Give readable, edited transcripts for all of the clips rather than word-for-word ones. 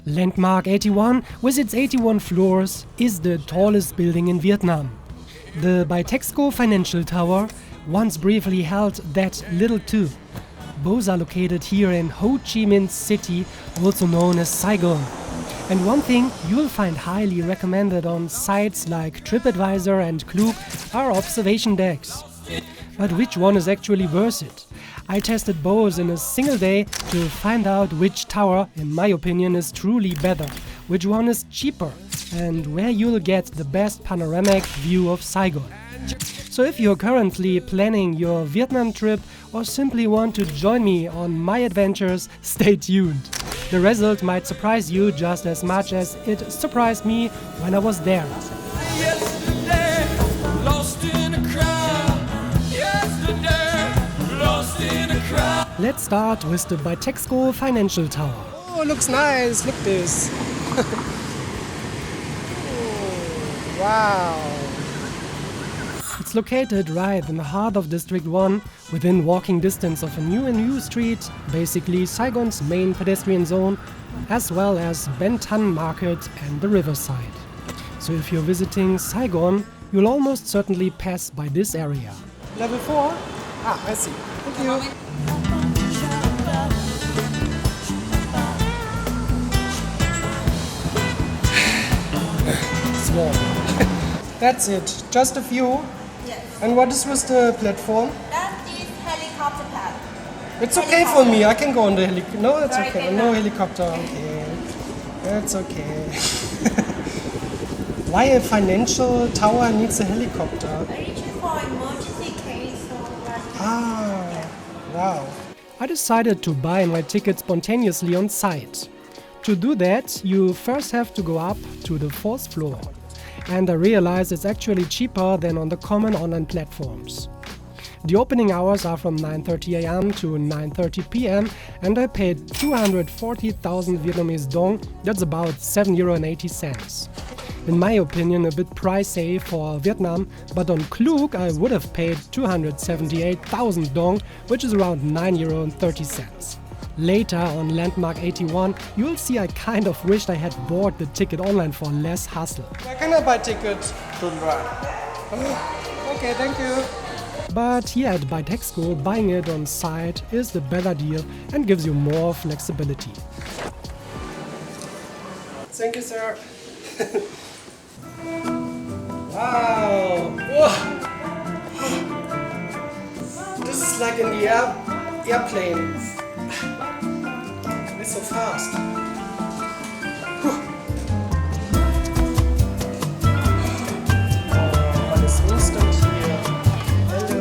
Landmark 81, with its 81 floors, is the tallest building in Vietnam. The Bitexco Financial Tower once briefly held that little too. Both are located here in Ho Chi Minh City, also known as Saigon. And one thing you'll find highly recommended on sites like TripAdvisor and Klook are observation decks. But which one is actually worth it? I tested both in a single day to find out which tower, in my opinion, is truly better, which one is cheaper, and where you'll get the best panoramic view of Saigon. So if you're currently planning your Vietnam trip or simply want to join me on my adventures, stay tuned. The result might surprise you just as much as it surprised me when I was there. Let's start with the Bitexco Financial Tower. Oh, looks nice. Look this. Oh, wow. It's located right in the heart of District 1, within walking distance of a new street, basically Saigon's main pedestrian zone, as well as Ben Thanh Market and the riverside. So if you're visiting Saigon, you'll almost certainly pass by this area. Level 4? Ah, I see. Thank you. Small. That's it. Just a few. Yes. And what is with the platform? That is helicopter pad. It's okay for me. I can go on the helicopter. No, it's Right, okay. okay. No helicopter. Okay. That's okay. Why a financial tower needs a helicopter? Arranged for emergency case or Ah, wow. I decided to buy my ticket spontaneously on site. To do that, you first have to go up to the 4th floor. And I realized it's actually cheaper than on the common online platforms. The opening hours are from 9:30 am to 9:30 pm, and I paid 240,000 Vietnamese dong, that's about €7.80. In my opinion, a bit pricey for Vietnam, but on Klook I would have paid 278,000 dong, which is around €9.30. Later on Landmark 81, you'll see I kind of wished I had bought the ticket online for less hassle. Where can I buy tickets? Okay, thank you. But here at Bitexco, buying it on site is the better deal and gives you more flexibility. Thank you, sir. Wow. Whoa. This is like in the airplane. It's so fast. Oh, alles instant here. Hello.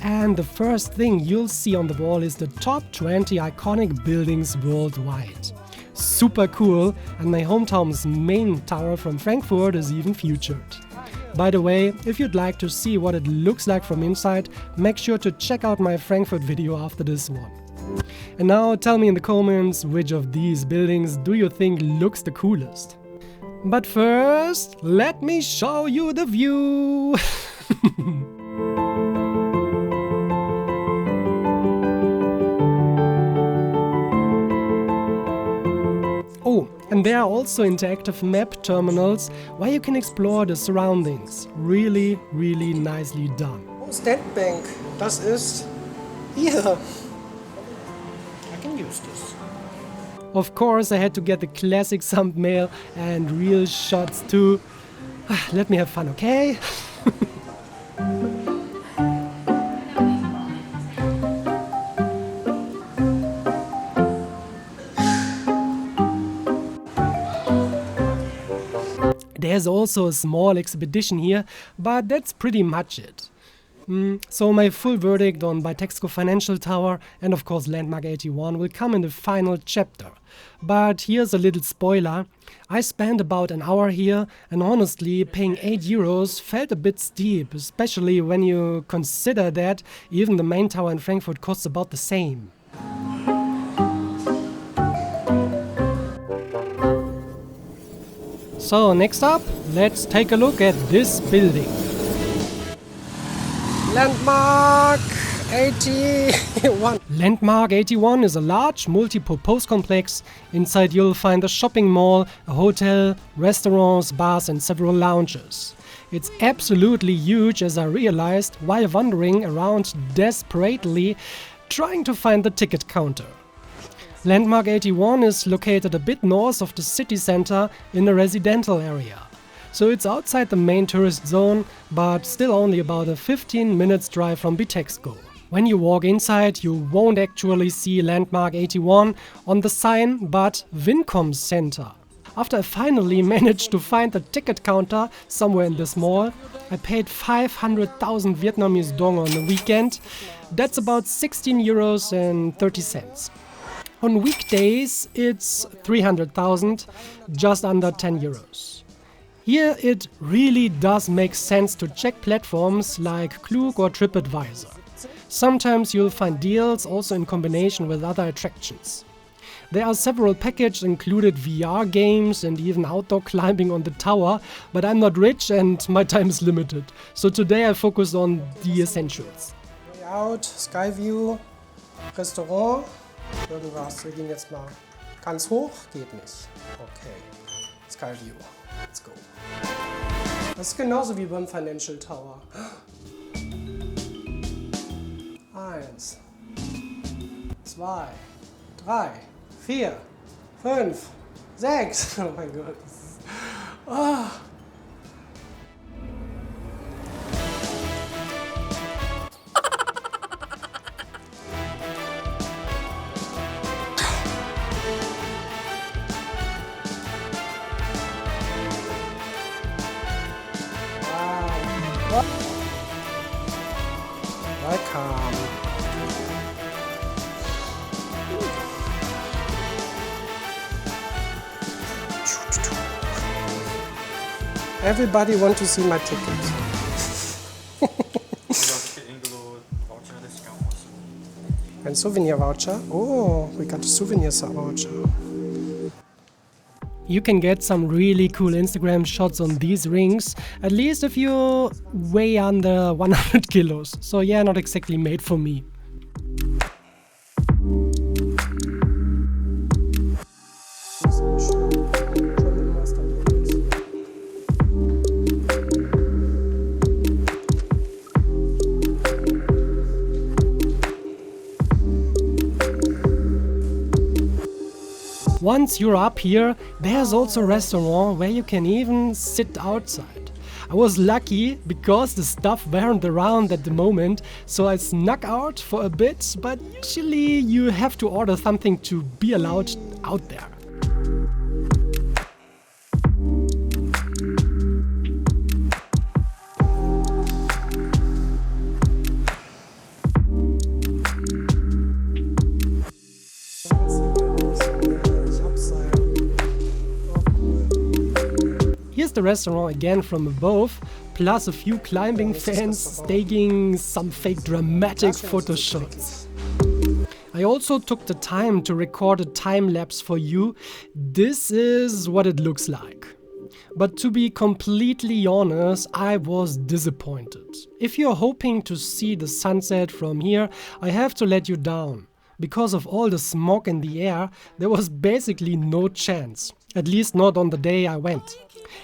And the first thing you'll see on the wall is the top 20 iconic buildings worldwide. Super cool, and my hometown's main tower from Frankfurt is even featured. By the way, if you'd like to see what it looks like from inside, make sure to check out my Frankfurt video after this one. And now tell me in the comments which of these buildings do you think looks the coolest. But first, let me show you the view! Oh, and there are also interactive map terminals where you can explore the surroundings. Really, really nicely done. Oh, State Bank. Das ist hier. I can use this. Of course, I had to get the classic thumbnail and real shots too. Let me have fun, okay? There's also a small expedition here, but that's pretty much it. So my full verdict on Bitexco Financial Tower and of course Landmark 81 will come in the final chapter. But here's a little spoiler. I spent about an hour here and honestly paying €8 felt a bit steep, especially when you consider that even the main tower in Frankfurt costs about the same. So next up, let's take a look at this building. Landmark 81. Landmark 81 is a large multi-purpose complex. Inside you'll find a shopping mall, a hotel, restaurants, bars and several lounges. It's absolutely huge, as I realized while wandering around desperately trying to find the ticket counter. Landmark 81 is located a bit north of the city center in a residential area. So it's outside the main tourist zone, but still only about a 15 minutes drive from Bitexco. When you walk inside, you won't actually see Landmark 81 on the sign, but Vincom Center. After I finally managed to find the ticket counter somewhere in this mall, I paid 500,000 Vietnamese dong on the weekend. That's about 16 euros and 30 cents. On weekdays, it's 300,000, just under 10 euros. Here it really does make sense to check platforms like Klook or TripAdvisor. Sometimes you'll find deals also in combination with other attractions. There are several packages included VR games and even outdoor climbing on the tower, but I'm not rich and my time is limited. So today I focus on the essentials. Way out, Skyview, Restaurant. Irgendwas, wir gehen jetzt mal ganz hoch, geht nicht. Okay, Skyview, let's go. Das ist genauso wie beim Financial Tower. 1, 2, 3, 4, 5, 6. Oh mein Gott. Oh. Welcome. Everybody want to see my ticket. And souvenir voucher. Oh, we got a souvenir voucher. You can get some really cool Instagram shots on these rings, at least if you weigh under 100 kilos. So yeah, not exactly made for me. Once you're up here, there's also a restaurant where you can even sit outside. I was lucky because the stuff weren't around at the moment, so I snuck out for a bit, but usually you have to order something to be allowed out there. Here's the restaurant again from above, plus a few climbing fans taking some fake dramatic photo shots. I also took the time to record a time lapse for you. This is what it looks like. But to be completely honest, I was disappointed. If you're hoping to see the sunset from here, I have to let you down. Because of all the smog in the air, there was basically no chance. At least not on the day I went.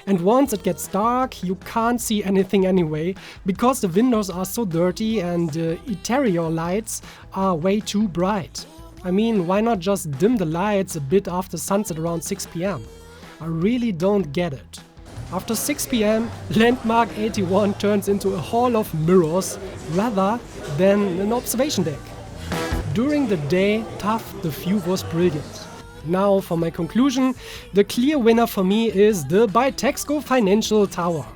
And once it gets dark, you can't see anything anyway, because the windows are so dirty and the interior lights are way too bright. I mean, why not just dim the lights a bit after sunset around 6 PM? I really don't get it. After 6 PM, Landmark 81 turns into a hall of mirrors rather than an observation deck. During the day, tough, the view was brilliant. Now for my conclusion, the clear winner for me is the Bitexco Financial Tower.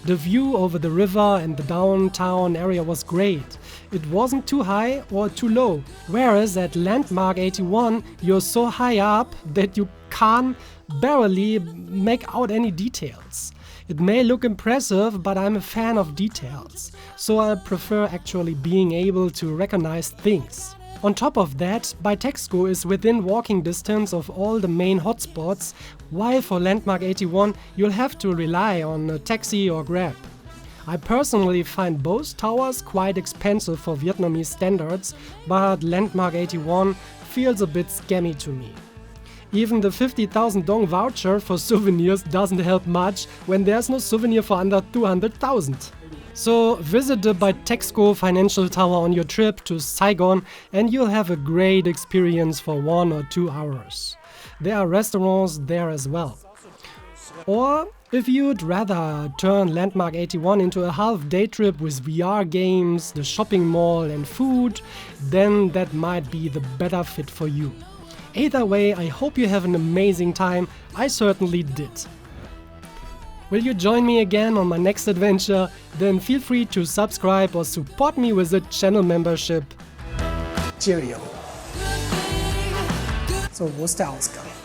The view over the river and the downtown area was great. It wasn't too high or too low, whereas at Landmark 81 you're so high up that you can barely make out any details. It may look impressive, but I'm a fan of details, so I prefer actually being able to recognize things. On top of that, Bitexco is within walking distance of all the main hotspots, while for Landmark 81 you'll have to rely on a taxi or Grab. I personally find both towers quite expensive for Vietnamese standards, but Landmark 81 feels a bit scammy to me. Even the 50,000 dong voucher for souvenirs doesn't help much when there's no souvenir for under 200,000. So visit the Bitexco Financial Tower on your trip to Saigon and you'll have a great experience for 1 or 2 hours. There are restaurants there as well. Or if you'd rather turn Landmark 81 into a half-day trip with VR games, the shopping mall and food, then that might be the better fit for you. Either way, I hope you have an amazing time. I certainly did. Will you join me again on my next adventure? Then feel free to subscribe or support me with a channel membership. Cheerio. So, wo ist der Ausgang?